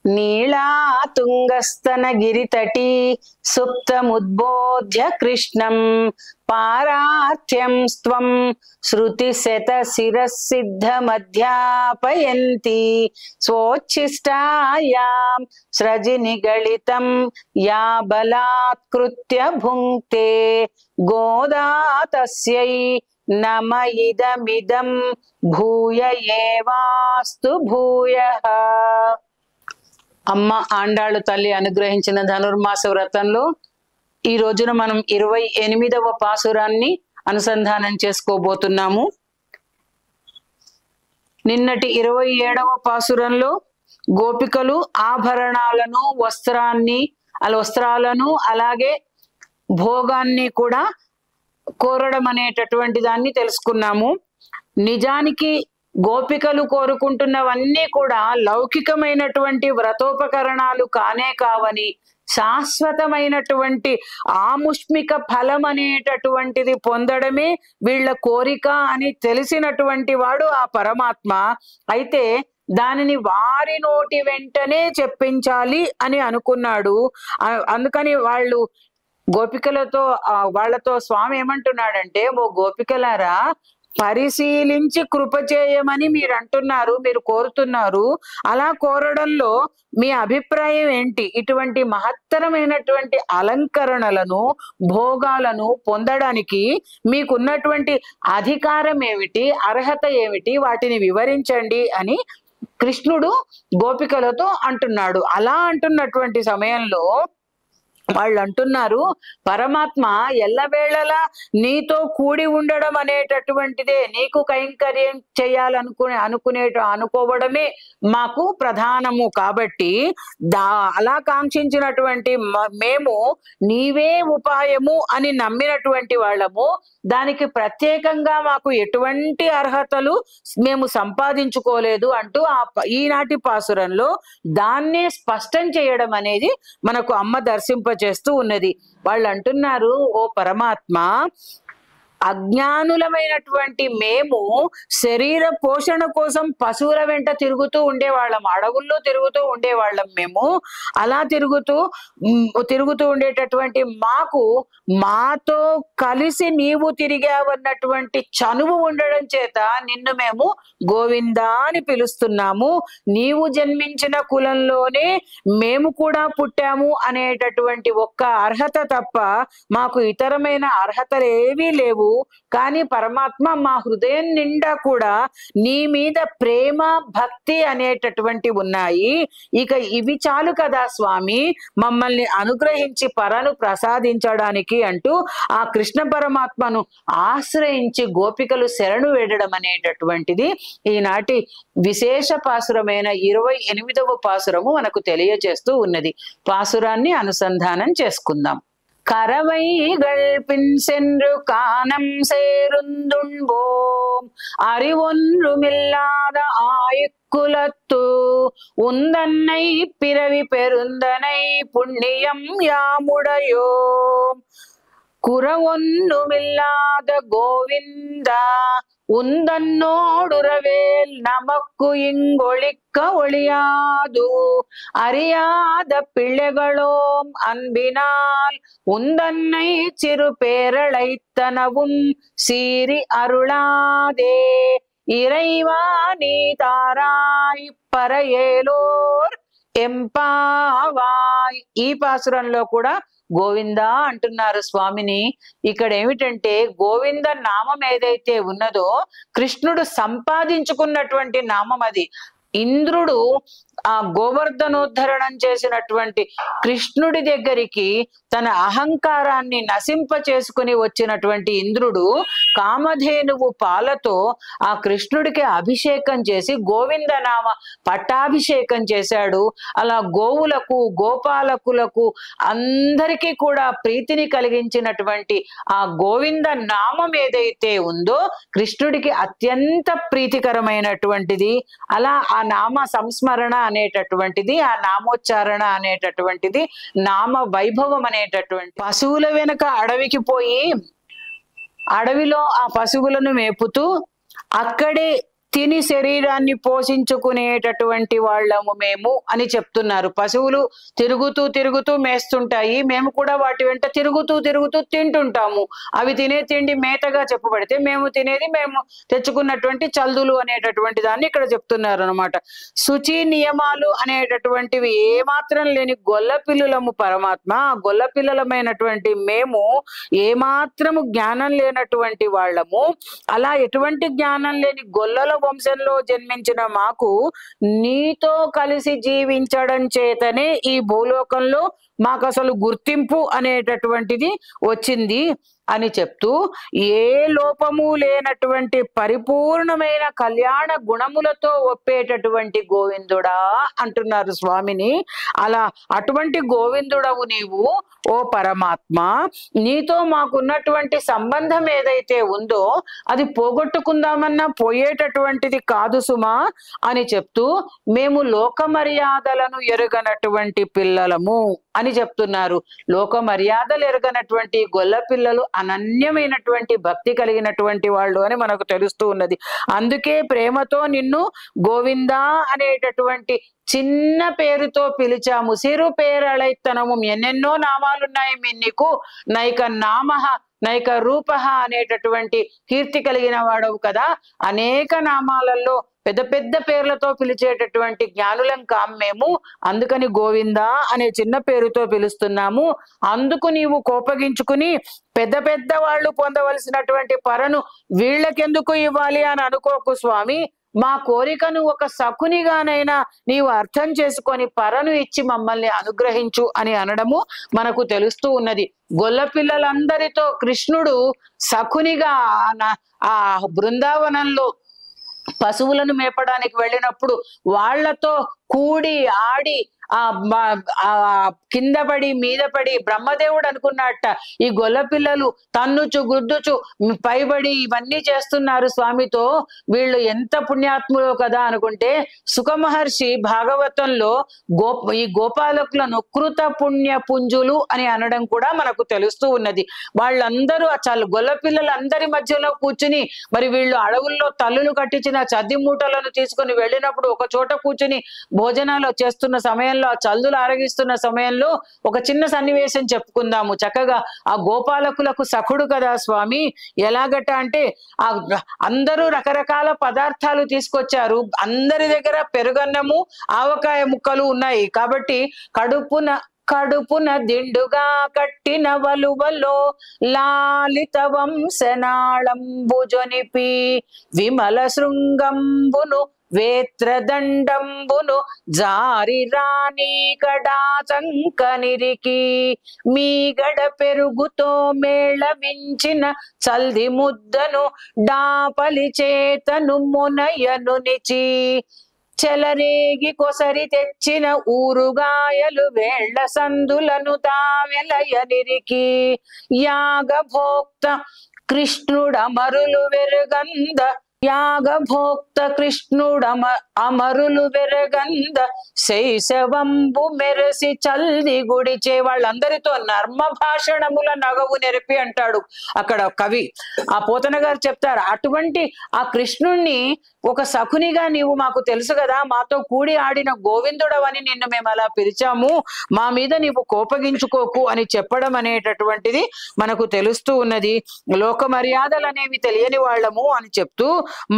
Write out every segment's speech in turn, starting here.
నీళా తుంగస్తన గిరితటీ సుప్తముద్బోధ్య కృష్ణం పారార్థ్యం స్త్వం శృతి శత శిరసిద్ధమధ్యాపయంతి స్వోచ్ఛిష్టాయాం స్రజి నిగళితం యా బలాత్కృత్య భుంక్తే గోదా తస్యై నమ ఇదమిదం భూయ ఏవాస్తు భూయః. అమ్మ ఆండాళ్ళు తల్లి అనుగ్రహించిన ధనుర్మాస వ్రతంలో ఈ రోజున మనం 28వ పాసురాన్ని అనుసంధానం చేసుకోబోతున్నాము. నిన్నటి 27వ పాసురంలో గోపికలు ఆభరణాలను వస్త్రాలను అలాగే భోగాన్ని కూడా కోరడం అనేటటువంటి దాన్ని తెలుసుకున్నాము. నిజానికి గోపికలు కోరుకుంటున్నవన్నీ కూడా లౌకికమైనటువంటి వ్రతోపకరణాలు కానే కావని, శాశ్వతమైనటువంటి ఆముష్మిక ఫలం అనేటటువంటిది పొందడమే వీళ్ళ కోరిక అని తెలిసినటువంటి వాడు ఆ పరమాత్మ. అయితే దానిని వారి నోటి వెంటనే చెప్పించాలి అని అనుకున్నాడు. అందుకని వాళ్ళతో స్వామి ఏమంటున్నాడంటే, ఓ గోపికలారా, పరిశీలించి కృప చేయమని మీరు అంటున్నారు, మీరు కోరుతున్నారు. అలా కోరడంలో మీ అభిప్రాయం ఏంటి? ఇటువంటి మహత్తరమైనటువంటి అలంకరణలను భోగాలను పొందడానికి మీకున్నటువంటి అధికారం ఏమిటి, అర్హత ఏమిటి, వాటిని వివరించండి అని కృష్ణుడు గోపికలతో అంటున్నాడు. అలా అంటున్నటువంటి సమయంలో వాళ్ళు అంటున్నారు, పరమాత్మ ఎల్లవేళలా నీతో కూడి ఉండడం అనేటటువంటిదే, నీకు కైంకర్యం అనుకోవడమే మాకు ప్రధానము. కాబట్టి అలా కాంక్షించినటువంటి మేము నీవే ఉపాయము అని నమ్మినటువంటి వాళ్ళము. దానికి ప్రత్యేకంగా మాకు ఎటువంటి అర్హతలు మేము సంపాదించుకోలేదు అంటూ ఈనాటి పాసురంలో దాన్నే స్పష్టం చేయడం అనేది మనకు అమ్మ దర్శింపచేస్తూ ఉన్నది. వాళ్ళు అంటున్నారు, ఓ పరమాత్మ, అజ్ఞానులమైనటువంటి మేము శరీర పోషణ కోసం పశువుల వెంట తిరుగుతూ ఉండేవాళ్ళం, అడవుల్లో తిరుగుతూ ఉండేవాళ్ళం. మేము అలా తిరుగుతూ ఉండేటటువంటి మాతో కలిసి నీవు తిరిగావన్నటువంటి చనువు ఉండడం చేత నిన్ను మేము గోవిందా అని పిలుస్తున్నాము. నీవు జన్మించిన కులంలోనే మేము కూడా పుట్టాము అనేటటువంటి ఒక్క అర్హత తప్ప మాకు ఇతరమైన అర్హతలు ఏవీ లేవు. కానీ పరమాత్మ, మా హృదయం నిండా కూడా నీ మీద ప్రేమ భక్తి అనేటటువంటి ఉన్నాయి. ఇక ఇవి చాలు కదా స్వామి మమ్మల్ని అనుగ్రహించి పరను ప్రసాదించడానికి అంటూ ఆ కృష్ణ పరమాత్మను ఆశ్రయించి గోపికలు శరణు వేడడం అనేటటువంటిది ఈనాటి విశేష పాసురమైన 28వ పాసురము మనకు తెలియజేస్తూ ఉన్నది. పాసురాన్ని అనుసంధానం చేసుకుందాం. கரவைகள் சென்று காணம் சேருந்துண்போம் அறிவொன்றுமில்லாத ஆயுக்குலத்து உந்தன்னை பிறவி பெருந்தனை புண்ணியம் யாமுடையோம் குறவொன்றுமில்லாத கோவிந்தா உந்தன்னோடுறவேல் நமக்கு இங்கொழிக்க ஒழியாது அறியாத பிள்ளைகளோம் அன்பினால் உந்தன்னை சிறு பேரழைத்தனவும் சீரி அருளாதே இறைவா நீ தாராய் పరయేలోర్ ఎంపావాయ్. ఈ పాసురంలో కూడా గోవిందా అంటున్నారు స్వామిని. ఇక్కడ ఏమిటంటే, గోవింద నామం ఏదైతే ఉన్నదో కృష్ణుడు సంపాదించుకున్నటువంటి నామం అది. ఇంద్రుడు ఆ గోవర్ధనోద్ధరణం చేసినటువంటి కృష్ణుడి దగ్గరికి తన అహంకారాన్ని నశింప చేసుకుని వచ్చినటువంటి ఇంద్రుడు కామధేనువు పాలతో ఆ కృష్ణుడికి అభిషేకం చేసి గోవిందనామ పట్టాభిషేకం చేశాడు. అలా గోవులకు గోపాలకులకు అందరికీ కూడా ప్రీతిని కలిగించినటువంటి ఆ గోవింద నామం ఏదైతే ఉందో కృష్ణుడికి అత్యంత ప్రీతికరమైనటువంటిది. అలా ఆ నామ సంస్మరణ అనేటటువంటిది, ఆ నామోచ్చారణ అనేటటువంటిది, నామ వైభవం అనేటటువంటి. పశువుల వెనుక అడవికి పోయి అడవిలో ఆ పశువులను మేపుతూ అక్కడే తిని శరీరాన్ని పోషించుకునేటటువంటి వాళ్ళము మేము అని చెప్తున్నారు. పశువులు తిరుగుతూ తిరుగుతూ మేస్తుంటాయి, మేము కూడా వాటి వెంట తిరుగుతూ తిరుగుతూ తింటుంటాము. అవి తినే తిండి మేతగా చెప్పబడితే మేము తినేది మేము తెచ్చుకున్నటువంటి చల్దులు అనేటటువంటి దాన్ని ఇక్కడ చెప్తున్నారు అనమాట. శుచి నియమాలు అనేటటువంటివి ఏమాత్రం లేని గొల్ల పిల్లులము పరమాత్మ. గొల్ల పిల్లలమైనటువంటి మేము ఏమాత్రము జ్ఞానం లేనటువంటి వాళ్ళము. అలా ఎటువంటి జ్ఞానం లేని గొల్లల వంశంలో జన్మించిన మాకు నీతో కలిసి జీవించడం చేతనే ఈ భూలోకంలో మాకు అసలు గుర్తింపు అనేటటువంటిది వచ్చింది అని చెప్తూ, ఏ లోపము లేనటువంటి పరిపూర్ణమైన కళ్యాణ గుణములతో ఒప్పేటటువంటి గోవిందుడా అంటున్నారు స్వామిని. అలా అటువంటి గోవిందుడవు నీవు ఓ పరమాత్మ. నీతో మాకున్నటువంటి సంబంధం ఏదైతే ఉందో అది పోగొట్టుకుందామన్నా పోయేటటువంటిది కాదు సుమా అని చెప్తూ, మేము లోక మర్యాదలను ఎరుగనటువంటి పిల్లలము అని చెప్తున్నారు. లోక మర్యాదలు ఎరగనటువంటి గొల్ల పిల్లలు అనన్యమైనటువంటి భక్తి కలిగినటువంటి వాళ్ళు అని మనకు తెలుస్తూ ఉన్నది. అందుకే ప్రేమతో నిన్ను గోవిందా అనేటటువంటి చిన్న పేరుతో పిలిచాము. సిరు పేరళైతనము, ఎన్నెన్నో నామాలున్నాయి నీకు. నైక నామః నైక రూపః అనేటటువంటి కీర్తి కలిగిన వాడవు కదా. అనేక నామాలలో పెద్ద పెద్ద పేర్లతో పిలిచేటటువంటి జ్ఞానులం కాం మేము. అందుకని గోవిందా అనే చిన్న పేరుతో పిలుస్తున్నాము. అందుకు నీవు కోపగించుకుని పెద్ద పెద్ద వాళ్ళు పొందవలసినటువంటి పరను వీళ్ళకెందుకు ఇవ్వాలి అని అనుకోకు స్వామి. మా కోరికను ఒక సకునిగానైనా నీవు అర్థం చేసుకొని పరను ఇచ్చి మమ్మల్ని అనుగ్రహించు అని అనడము మనకు తెలుస్తూ ఉన్నది. గొల్ల పిల్లలందరితో కృష్ణుడు సకునిగా ఆ బృందావనంలో పశువులను మేపడానికి వెళ్ళినప్పుడు వాళ్లతో కూడి ఆడి ఆ కింద పడి మీద పడి బ్రహ్మదేవుడు అనుకున్నట్ట ఈ గొల్ల పిల్లలు తన్నుచు గుద్దుచు పైబడి ఇవన్నీ చేస్తున్నారు స్వామితో, వీళ్ళు ఎంత పుణ్యాత్ములో కదా అనుకుంటే సుఖ మహర్షి భాగవతంలో ఈ గోపాలకులను కృత పుణ్య పుంజులు అని అనడం కూడా మనకు తెలుస్తూ ఉన్నది. వాళ్ళందరూ చాలు గొల్ల పిల్లలందరి మధ్యలో కూర్చుని, మరి వీళ్ళు అడవుల్లో తల్లులు కట్టించిన చద్ది మూటలను తీసుకుని వెళ్ళినప్పుడు ఒక చోట కూర్చుని భోజనాలు చేస్తున్న సమయంలో, ఆ చల్దులు ఆరగిస్తున్న సమయంలో ఒక చిన్న సన్నివేశం చెప్పుకుందాము. చక్కగా ఆ గోపాలకులకు సఖుడు కదా స్వామి. ఎలాగట అంటే అందరూ రకరకాల పదార్థాలు తీసుకొచ్చారు. అందరి దగ్గర పెరుగన్నము ఆవకాయ ముక్కలు ఉన్నాయి. కాబట్టి కడుపున దిండుగా కట్టిన వలువలో లాలిత వంశనాళంబు జొనిపి విమల శృంగంబును వేత్రదండంబును జారి రాణి కడాచంకనిరికి మీగడ పెరుగుతో మేళవించిన చల్ది ముద్దను డాపలి చేతను మునయను నిచి చెలరేగి కొసరి తెచ్చిన ఊరుగాయలు వేళ్ల సందులను తావెలయనిరికి యాగభోక్త కృష్ణుడమరులు వెరుగంద యాగభోక్త అమరులు వెరగంద శైశవంబు మెరసి చల్ది గుడిచే. వాళ్ళందరితో నర్మ భాషణముల నగవు నెరిపి అంటాడు అక్కడ కవి. ఆ పోతన గారు చెప్తారు, అటువంటి ఆ కృష్ణుణ్ణి ఒక సఖునిగా నీవు మాకు తెలుసు కదా, మాతో కూడి ఆడిన గోవిందుడవని నిన్ను మేము అలా పిలిచాము, మా మీద నీవు కోపగించుకోకు అని చెప్పడం అనేటటువంటిది మనకు తెలుస్తూ ఉన్నది. లోక మర్యాదలు అనేవి తెలియని వాళ్ళము అని చెప్తూ,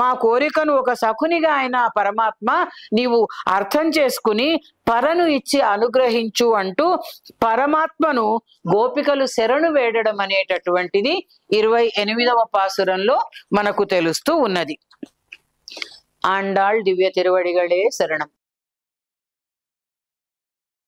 మా కోరికను ఒక సఖునిగా అయిన పరమాత్మ నీవు అర్థం చేసుకుని పరను ఇచ్చి అనుగ్రహించు అంటూ పరమాత్మను గోపికలు శరణు వేడడం అనేటటువంటిది 28వ పాసురంలో మనకు తెలుస్తూ ఉన్నది. ఆండాళ్ దివ్య తిరువడిగళే శరణం.